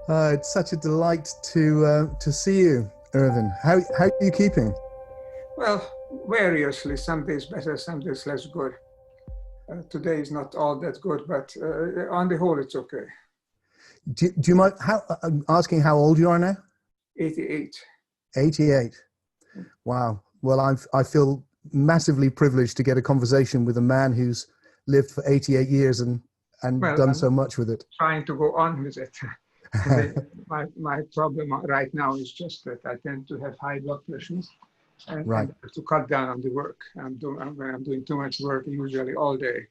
It's such a delight to see you, Ervin. How are you keeping? Well, variously, some days better, some days less good. Today is not all that good, but on the whole, it's okay. Do you mind asking how old you are now? 88. 88. Wow. Well, I feel massively privileged to get a conversation with a man who's lived for 88 years and Well, done I'm so much with it. trying to go on with it. My problem right now is just that I tend to have high blood pressure Right. and to cut down on the work. When I'm doing too much work, usually all day,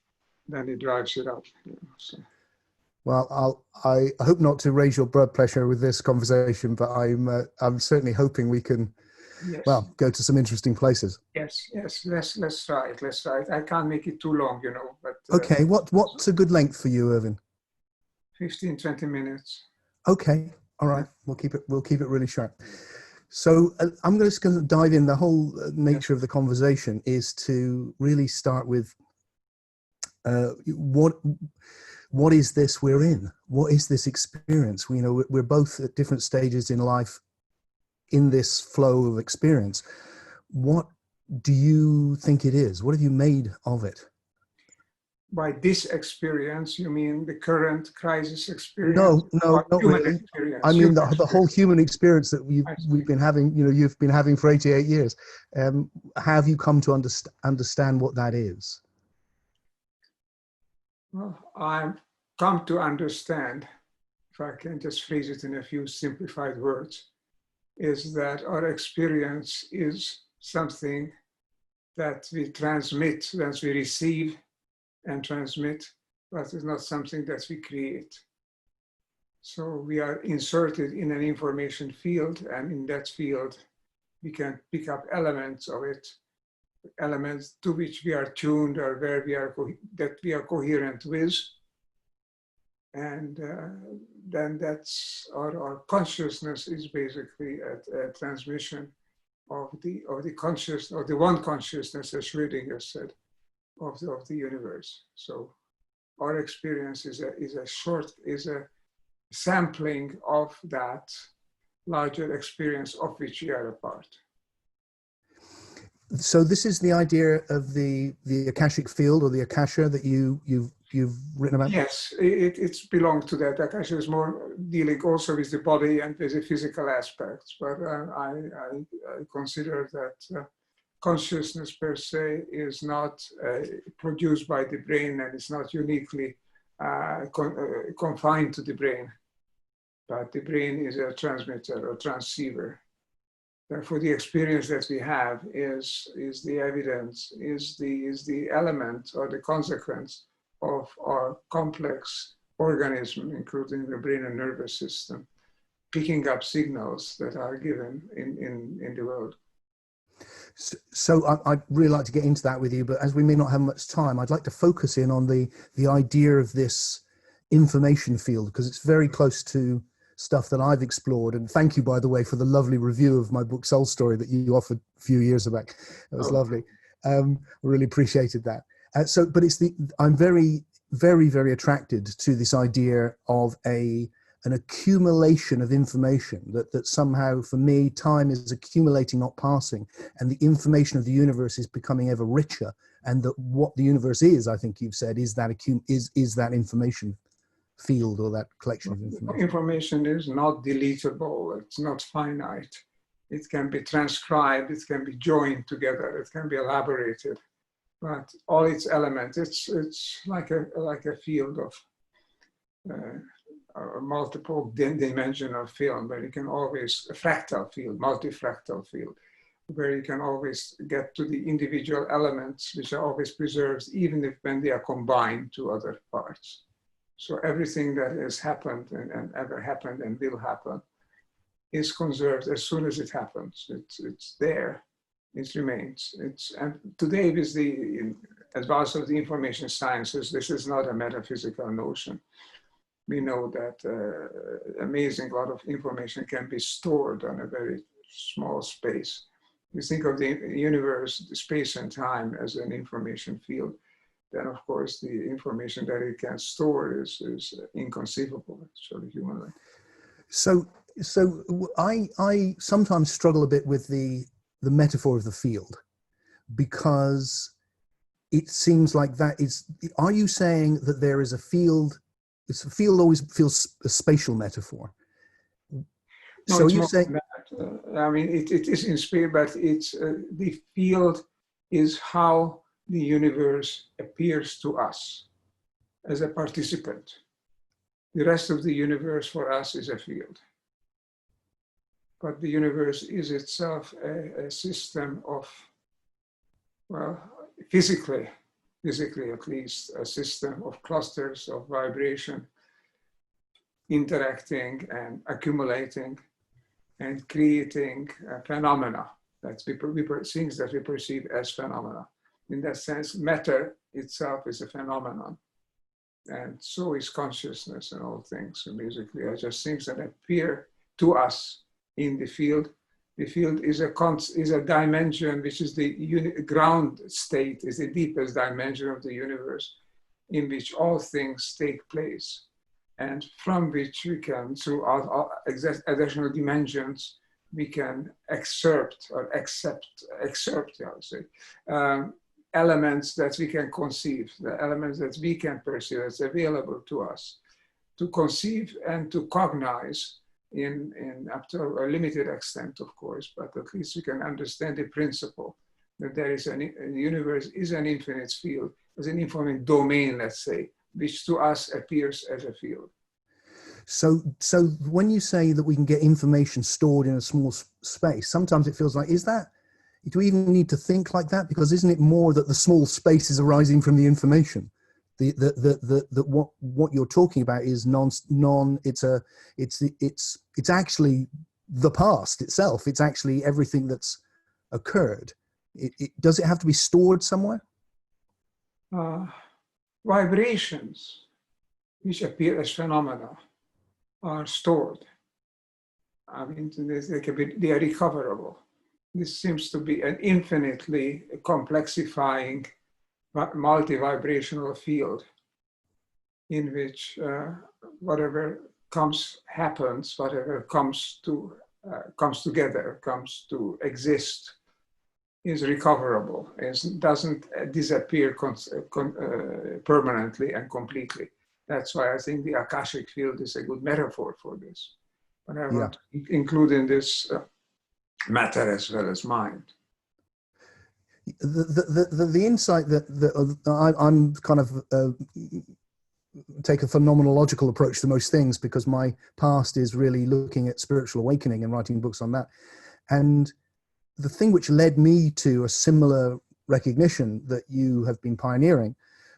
then it drives it up. So. Well, I hope not to raise your blood pressure with this conversation, but I'm certainly hoping we can, Yes. well, go to some interesting places. Yes. Let's try it. Let's try it. I can't make it too long, but Okay. What's a good length for you, Ervin? 15, 20 minutes. Okay. All right. We'll keep it really short. So I'm just going to dive in. The whole nature of the conversation is to really start with what is this we're in? What is this experience? We're both at different stages in life in this flow of experience. What do you think it is? What have you made of it? By this experience, you mean the current crisis experience? No, Or not human really. experience? I mean Human the whole experience. human experience that I we've see. been having. You've been having for 88 years. Have you come to understand what that is? Well, I've come to understand, if I can just phrase it in a few simplified words, is that our experience is something that we transmit, that we receive and transmit, but it's not something that we create. So we are inserted in an information field, and in that field, we can pick up elements of it, elements to which we are tuned or where that we are coherent with. And then that's our consciousness is basically a transmission of the conscious, or the one consciousness, as Schrödinger said, of the universe. So our experience is a sampling of that larger experience of which we are a part. So this is the idea of the Akashic field, or the Akasha, that you've written about? Yes, it's belonged to that. Akasha is more dealing also with the body and with the physical aspects, but I consider that consciousness per se is not produced by the brain, and it's not uniquely confined to the brain, but the brain is a transmitter or transceiver. Therefore, the experience that we have is the evidence, is the element or the consequence of our complex organism, including the brain and nervous system, picking up signals that are given in the world. So I'd really like to get into that with you, but as we may not have much time, I'd like to focus in on the idea of this information field, because it's very close to stuff that I've explored. And thank you, by the way, for the lovely review of my book Soul Story that you offered a few years back. It was lovely. I really appreciated that. But I'm very, very, very attracted to this idea of an accumulation of information, that somehow, for me, time is accumulating, not passing, and the information of the universe is becoming ever richer, and that what the universe is, I think you've said, is that information field, or that collection of information. Information is not deletable, it's not finite. It can be transcribed, it can be joined together, it can be elaborated, but all its elements, it's like a field of a multiple dimensional field, where you can always, a fractal field, multifractal field, where you can always get to the individual elements, which are always preserved, even if when they are combined to other parts. So everything that has happened and ever happened and will happen is conserved as soon as it happens. It's there, it remains. And today, with the advance of the information sciences, this is not a metaphysical notion. We know that amazing lot of information can be stored on a very small space. You think of the universe, the space and time, as an information field. then of course the information that it can store is inconceivable, actually, humanly. So I sometimes struggle a bit with the metaphor of the field, because it seems like that is, are you saying that there is a field? It's a field always feels a spatial metaphor. No, So it's you more say, than that. I mean, it is in spirit, but it's the field is how the universe appears to us as a participant. The rest of the universe for us is a field. But the universe is itself a system of, well, physically at least, a system of clusters of vibration interacting and accumulating and creating phenomena, that's things that we perceive as phenomena. In that sense, matter itself is a phenomenon. And so is consciousness and all things. So basically, are just things that appear to us in the field. The field is a dimension which is the ground state, is the deepest dimension of the universe, in which all things take place, and from which we can, through our additional dimensions, we can excerpt, I would say, elements that we can conceive, the elements that we can perceive, that's available to us, to conceive and to cognize in up to a limited extent, of course, but at least we can understand the principle that there is the universe is an infinite field, as an infinite domain, let's say, which to us appears as a field. so when you say that we can get information stored in a small space, sometimes it feels like, do we even need to think like that? Because isn't it more that the small space is arising from the information? What you're talking about is it's actually the past itself. It's actually everything that's occurred. Does it have to be stored somewhere? Vibrations, which appear as phenomena, are stored. I mean, they are recoverable. This seems to be an infinitely complexifying multi-vibrational field in which whatever happens, whatever comes together, comes to exist, is recoverable, doesn't disappear permanently and completely. That's why I think the Akashic field is a good metaphor for this. But I want to include in this matter as well as mind. The insight that I'm kind of take a phenomenological approach to most things, because my past is really looking at spiritual awakening and writing books on that. And the thing which led me to a similar recognition that you have been pioneering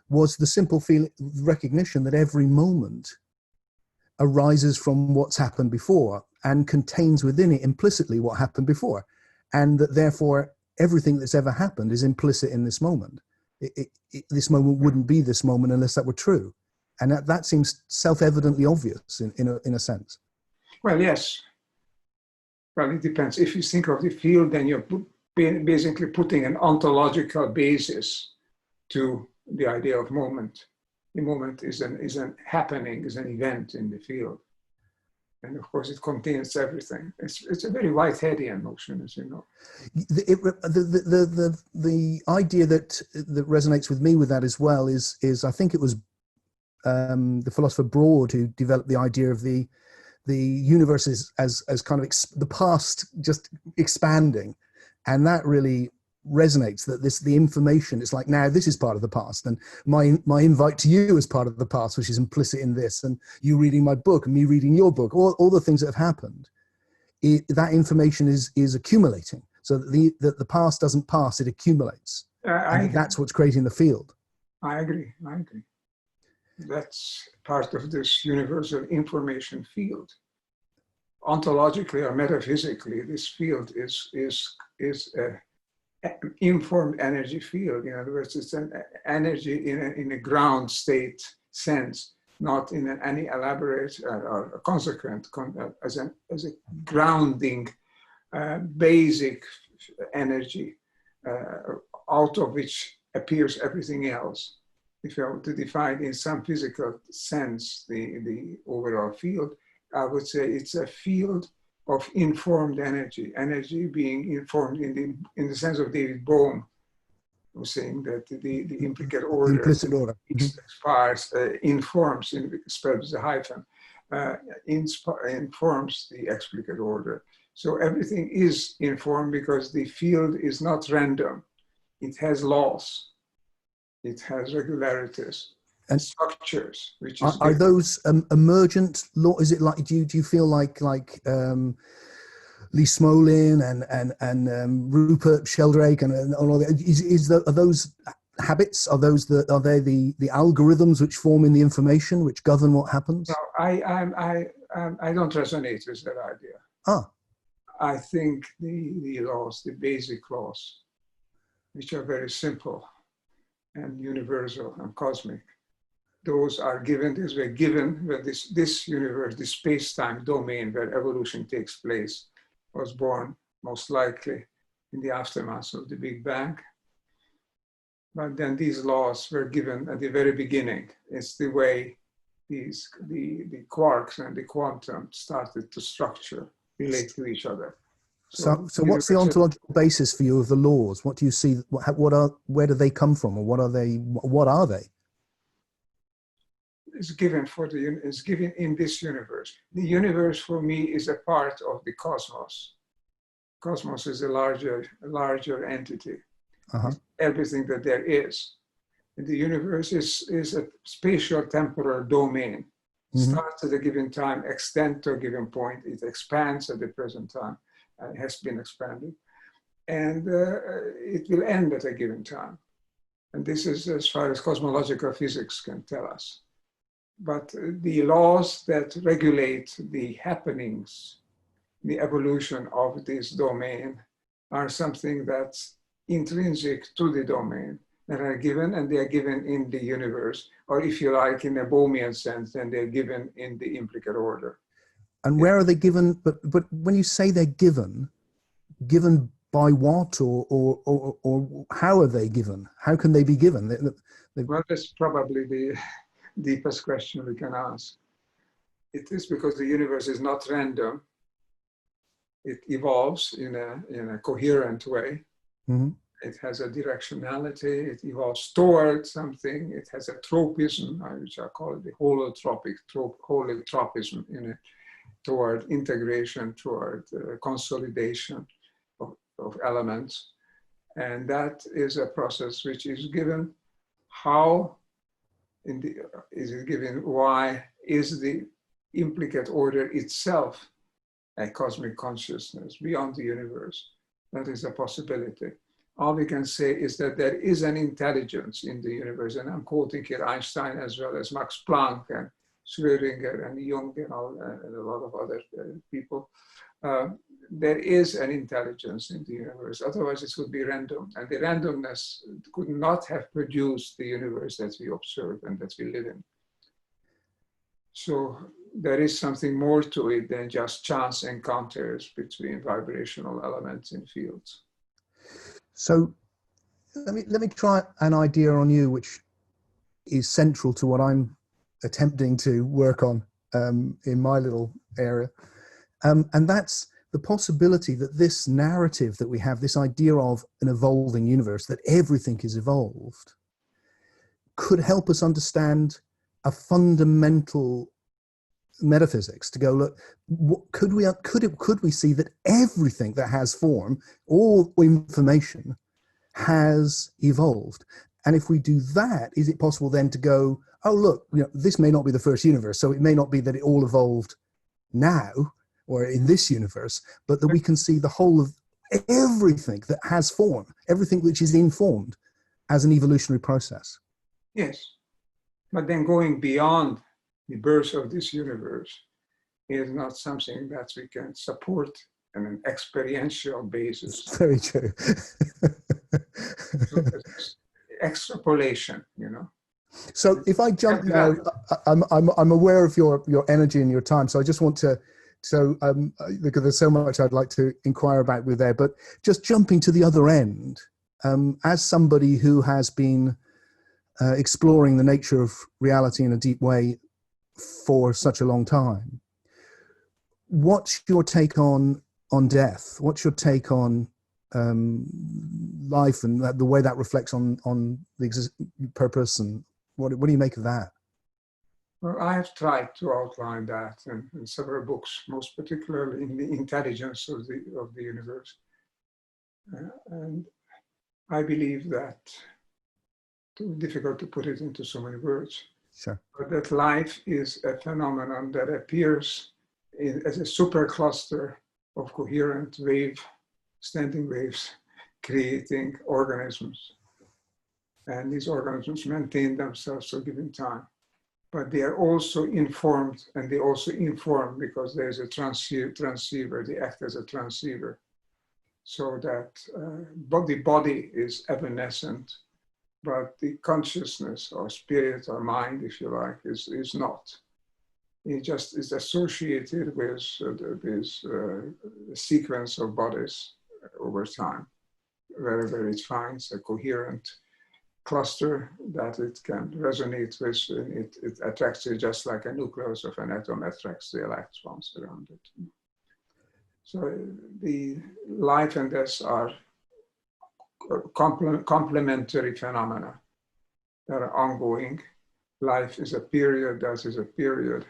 was the simple recognition that every moment arises from what's happened before and contains within it implicitly what happened before. And that therefore everything that's ever happened is implicit in this moment. This moment wouldn't be this moment unless that were true. And that seems self-evidently obvious in a sense. Well, yes. Well, it depends. If you think of the field, then you're basically putting an ontological basis to the idea of moment. The moment is an happening, is an event in the field. And of course, it contains everything. It's a very Whiteheadian notion, as you know. The idea that resonates with me with that as well is I think it was the philosopher Broad who developed the idea of the universe as kind of the past just expanding, and that really resonates. That the information, it's like, now this is part of the past, and my invite to you is part of the past, which is implicit in this, and you reading my book and me reading your book, all the things that have happened, that information is accumulating, so that the past doesn't pass, it accumulates, and that's what's creating the field. I agree. That's part of this universal information field. Ontologically or metaphysically, this field is a informed energy field. In other words, it's an energy in a ground state sense, not in any elaborate or consequent as a grounding basic energy out of which appears everything else. if I were to define in some physical sense the overall field, I would say it's a field of informed energy, energy being informed in the sense of David Bohm, was saying that the implicate order, implicit order, expires, informs, spelled with a hyphen, informs the explicate order. So everything is informed because the field is not random. It has laws. It has regularities and structures, which is are those emergent law? Is it like do you feel like Lee Smolin and Rupert Sheldrake and all that? Are those habits? Are they the algorithms which form in the information which govern what happens? No, I don't resonate with that idea. Ah, I think the laws, the basic laws, which are very simple and universal and cosmic, those are given. These were given where this universe, this space-time domain where evolution takes place, was born most likely in the aftermath of the Big Bang. But then these laws were given at the very beginning. It's the way the quarks and the quantum started to structure, relate to each other. So what's the ontological basis for you of the laws? What do you see? Where do they come from, or what are they? What are they? Is given is given in this universe. The universe for me is a part of the cosmos. Cosmos is a larger entity. Uh-huh. Everything that there is. And the universe is a spatial temporal domain. Mm-hmm. Starts at a given time, extends to a given point, it expands at the present time, has been expanded, and it will end at a given time. And this is as far as cosmological physics can tell us. But the laws that regulate the happenings, the evolution of this domain, are something that's intrinsic to the domain, that are given, and they are given in the universe, or if you like, in a Bohmian sense, then they're given in the implicate order. And where are they given? But when you say they're given by what, or how are they given? How can they be given? Well, that's probably the deepest question we can ask. It is because the universe is not random. It evolves in a coherent way. Mm-hmm. It has a directionality. It evolves toward something. It has a tropism, which I call it the holotropism, toward integration, toward consolidation of elements. And that is a process which is given. How is it given? Why is the implicate order itself a cosmic consciousness beyond the universe? That is a possibility. All we can say is that there is an intelligence in the universe, and I'm quoting here Einstein as well as Max Planck and Schrödinger and Jung and a lot of other people. There is an intelligence in the universe, otherwise it would be random. And the randomness could not have produced the universe that we observe and that we live in. So there is something more to it than just chance encounters between vibrational elements in fields. So let me try an idea on you, which is central to what I'm attempting to work on in my little area. And that's the possibility that this narrative that we have, this idea of an evolving universe, that everything is evolved, could help us understand a fundamental metaphysics, to go, look, could we see that everything that has form, all information, has evolved? And if we do that, is it possible then to go, oh, look, this may not be the first universe, so it may not be that it all evolved now or in this universe, but that we can see the whole of everything that has form, everything which is informed, as an evolutionary process. Yes, but then going beyond the birth of this universe is not something that we can support on an experiential basis. Very true. So extrapolation, So if I jump now, I'm aware of your energy and your time, so I just want to, because there's so much I'd like to inquire about with there, but just jumping to the other end, as somebody who has been exploring the nature of reality in a deep way for such a long time. What's your take on death? What's your take on life and the way that reflects on the purpose? And what do you make of that? Well, I have tried to outline that in several books, most particularly in the intelligence of the universe. And I believe that, too difficult to put it into so many words, Sure. but that life is a phenomenon that appears as a supercluster of coherent standing waves, creating organisms. And these organisms maintain themselves for a given time. But they are also informed, and they also inform because there's a transceiver, they act as a transceiver. So that the body is evanescent, but the consciousness or spirit or mind, if you like, is not. It just is associated with this sequence of bodies over time, wherever it finds a coherent cluster that it can resonate with, it attracts it just like a nucleus of an atom attracts the electrons around it. So the life and death are complementary phenomena that are ongoing. Life is a period, death is a period,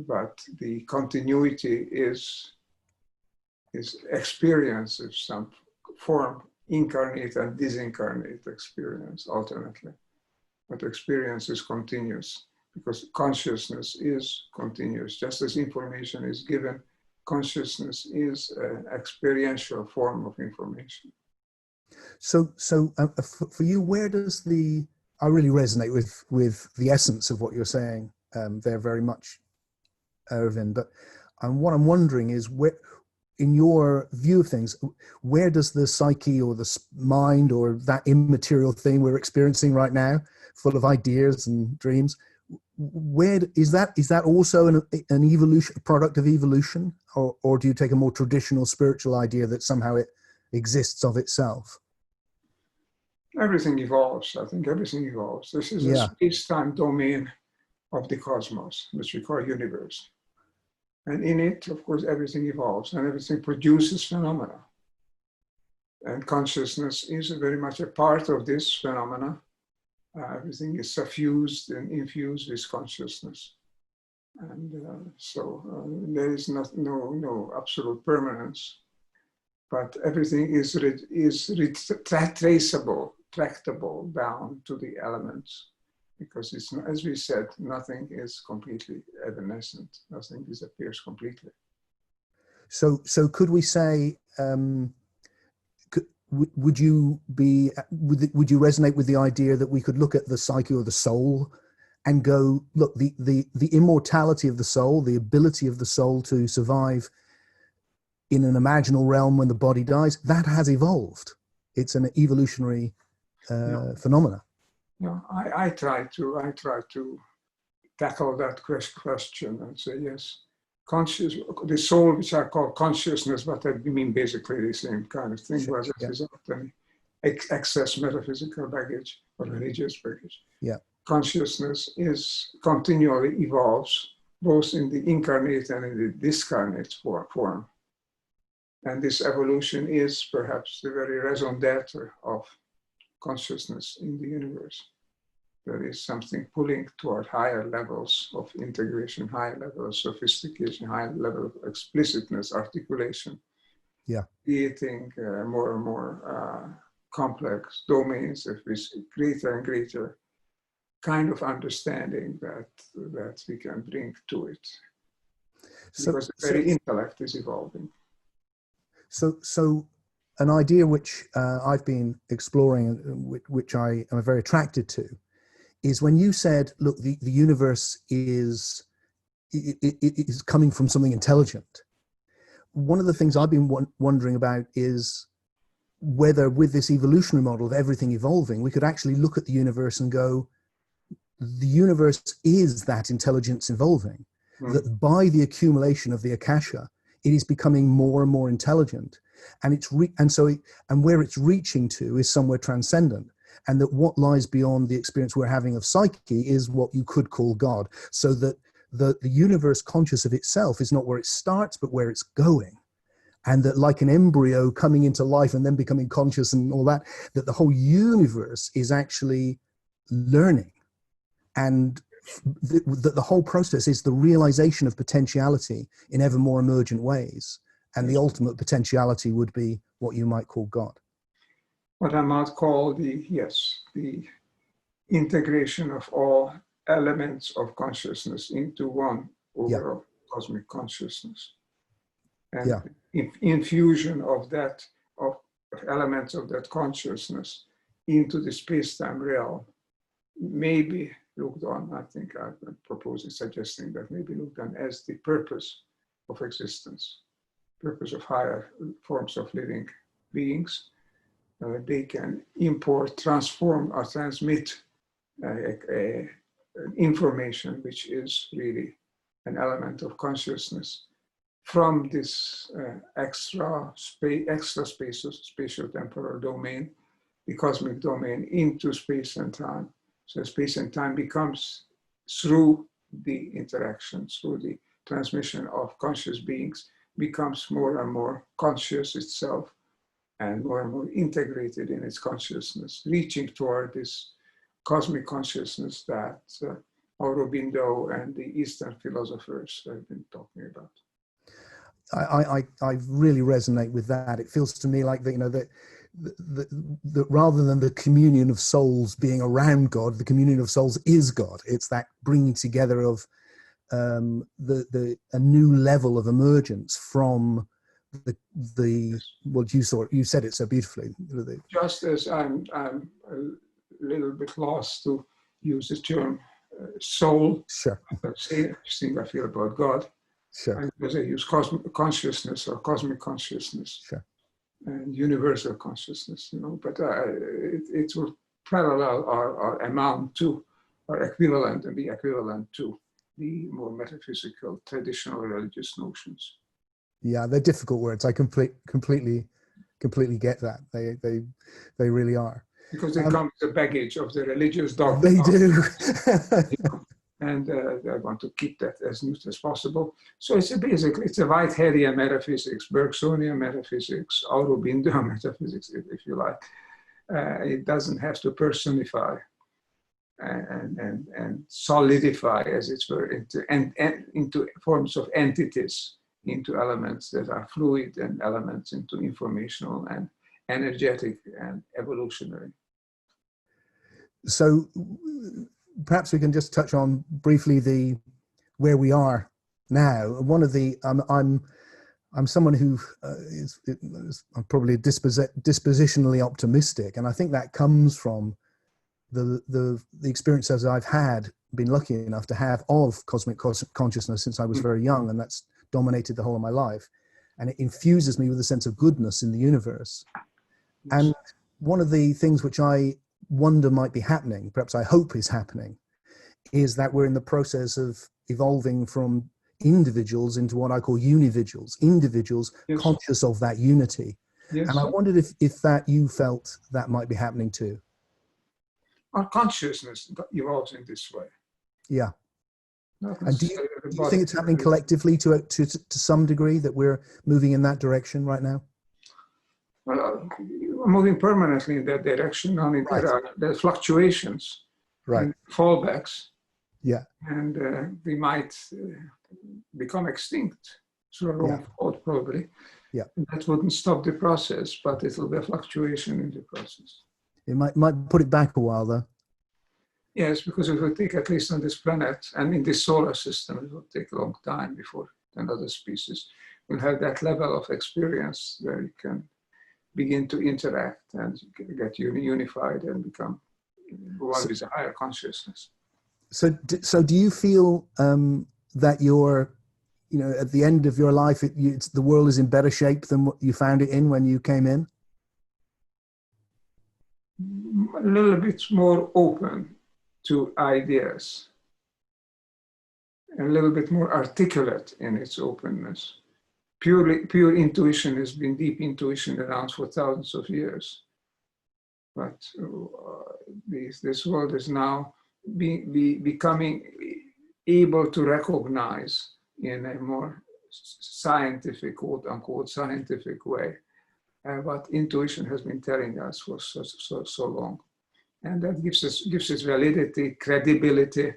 but the continuity is experience of some form, incarnate and disincarnate experience alternately. But experience is continuous because consciousness is continuous. Just as information is given, consciousness is an experiential form of information. So for you, where does I really resonate with the essence of what you're saying there very much, Ervin, but what I'm wondering is, where, in your view of things, where does the psyche or the mind or that immaterial thing we're experiencing right now, full of ideas and dreams, where is that also an evolution, a product of evolution, or do you take a more traditional spiritual idea that somehow it exists of itself? Everything evolves. I think everything evolves. This is a space-time domain of the cosmos, which we call universe. And in it, of course, everything evolves and everything produces phenomena. And consciousness is very much a part of this phenomena. Everything is suffused and infused with consciousness. And there is no absolute permanence, but everything is traceable, tractable down to the elements. Because it's, as we said, nothing is completely evanescent. Nothing disappears completely. So could we say, would you resonate with the idea that we could look at the psyche or the soul and go, look, the immortality of the soul, the ability of the soul to survive in an imaginal realm when the body dies, that has evolved. It's an evolutionary phenomena. Yeah, I try to tackle that question and say, yes, the soul, which I call consciousness, but I mean basically the same kind of thing, Sure, whether it is any excess metaphysical baggage or religious baggage. Yeah. Consciousness continually evolves, both in the incarnate and in the discarnate form. And this evolution is perhaps the very raison d'etre of consciousness in the universe. There is something pulling toward higher levels of integration, higher level of sophistication, higher level of explicitness, articulation, creating more and more complex domains of this greater and greater kind of understanding that we can bring to it. Because the very intellect is evolving. So an idea which I've been exploring, which I am very attracted to, is when you said, look, the universe is coming from something intelligent. One of the things I've been wondering about is whether with this evolutionary model of everything evolving, we could actually look at the universe and go, the universe is that intelligence evolving, that by the accumulation of the Akasha, it is becoming more and more intelligent. And where it's reaching to is somewhere transcendent. and that what lies beyond the experience we're having of psyche is what you could call God. So that the universe conscious of itself is not where it starts, but where it's going. And that like an embryo coming into life and then becoming conscious and all that, that the whole universe is actually learning. And that the whole process is the realization of potentiality in ever more emergent ways. And the ultimate potentiality would be what you might call God. What I might call the integration of all elements of consciousness into one overall cosmic consciousness. And infusion of that, of elements of that consciousness into the space-time realm may be looked on, I think I've been proposing, suggesting that maybe looked on as the purpose of existence, purpose of higher forms of living beings. They can import, transform, or transmit information which is really an element of consciousness from this extra spatial temporal domain, the cosmic domain, into space and time. So space and time becomes, through the interaction, through the transmission of conscious beings, becomes more and more conscious itself and more integrated in its consciousness, reaching toward this cosmic consciousness that Aurobindo and the Eastern philosophers have been talking about. I really resonate with that. It feels to me like that, you know, that rather than the communion of souls being around God, the communion of souls is God. It's that bringing together of a new level of emergence from well, you said it so beautifully. Just as I'm a little bit lost to use the term soul, sure, same thing I feel about God. Sure. Because I use cosmic consciousness or cosmic consciousness, sure, and universal consciousness, you know, but it will parallel or amount to, or equivalent, and be equivalent to the more metaphysical, traditional religious notions. Yeah, they're difficult words. I completely get that. They really are. Because they come with the baggage of the religious dogma. They do. And I want to keep that as neat as possible. So it's basically a Whiteheadian metaphysics, Bergsonian metaphysics, Aurobindo metaphysics, if you like. It doesn't have to personify and solidify, as it were, into forms of entities, into elements that are fluid, and elements into informational and energetic and evolutionary. So perhaps we can just touch on briefly where we are now. One of the I'm someone who is probably dispositionally optimistic, and I think that comes from the experiences I've been lucky enough to have of cosmic consciousness since I was very young, and that's dominated the whole of my life, and it infuses me with a sense of goodness in the universe. And one of the things which I wonder might be happening, perhaps I hope is happening, is that we're in the process of evolving from individuals into what I call unividuals, individuals conscious of that unity. And I wondered if that you felt that might be happening too. Our consciousness evolves in this way. Yeah. And do you think it's happening collectively to some degree, that we're moving in that direction right now? Well, we're moving permanently in that direction. I mean, there are fluctuations, and fallbacks, and we might become extinct through our own fault, probably. Yeah, and that wouldn't stop the process, but it will be a fluctuation in the process. It might put it back a while, though. Yes, because it will take, at least on this planet and in this solar system, it will take a long time before another species will have that level of experience where you can begin to interact and get unified and become one with a higher consciousness. So do you feel that you're, at the end of your life, the world is in better shape than what you found it in when you came in? A little bit more open to ideas, a little bit more articulate in its openness. Pure intuition has been deep intuition around for thousands of years. but this world is now becoming able to recognize in a more scientific, quote unquote, scientific way, what intuition has been telling us for so long. And that gives us validity, credibility,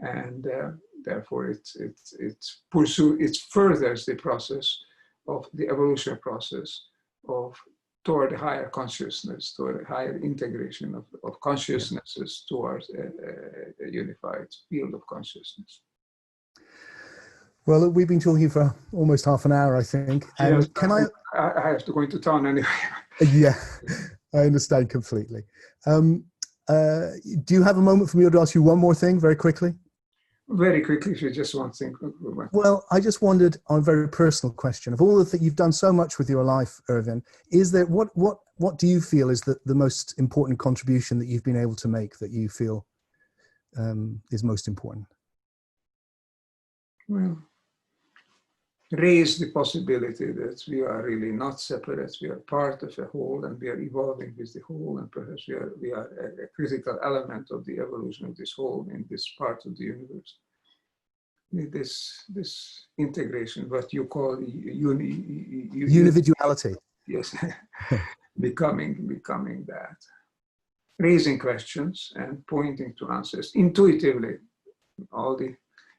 and therefore it furthers the process of the evolution process of toward higher consciousness, toward higher integration of consciousnesses towards a unified field of consciousness. Well, look, we've been talking for almost half an hour, I think. And yes, can I have to go into town anyway. Yeah, I understand completely. Do you have a moment for me to ask you one more thing very quickly? Very quickly, if you just want to think. Well, I just wondered on a very personal question. Of all the things you've done so much with your life, Ervin, is there what do you feel is the most important contribution that you've been able to make that you feel is most important? Well, raise the possibility that we are really not separate. We are part of a whole, and we are evolving with the whole, and perhaps we are a critical element of the evolution of this whole in this part of the universe. This integration, what you call Unividuality. Yes, becoming that, raising questions and pointing to answers intuitively.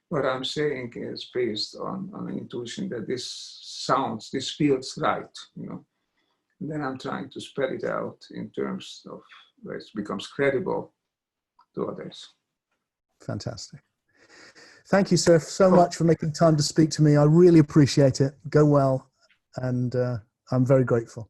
What I'm saying is based on intuition that this feels right, And then I'm trying to spell it out in terms of where it becomes credible to others. Fantastic. Thank you, sir, so much for making time to speak to me. I really appreciate it. Go well, and I'm very grateful.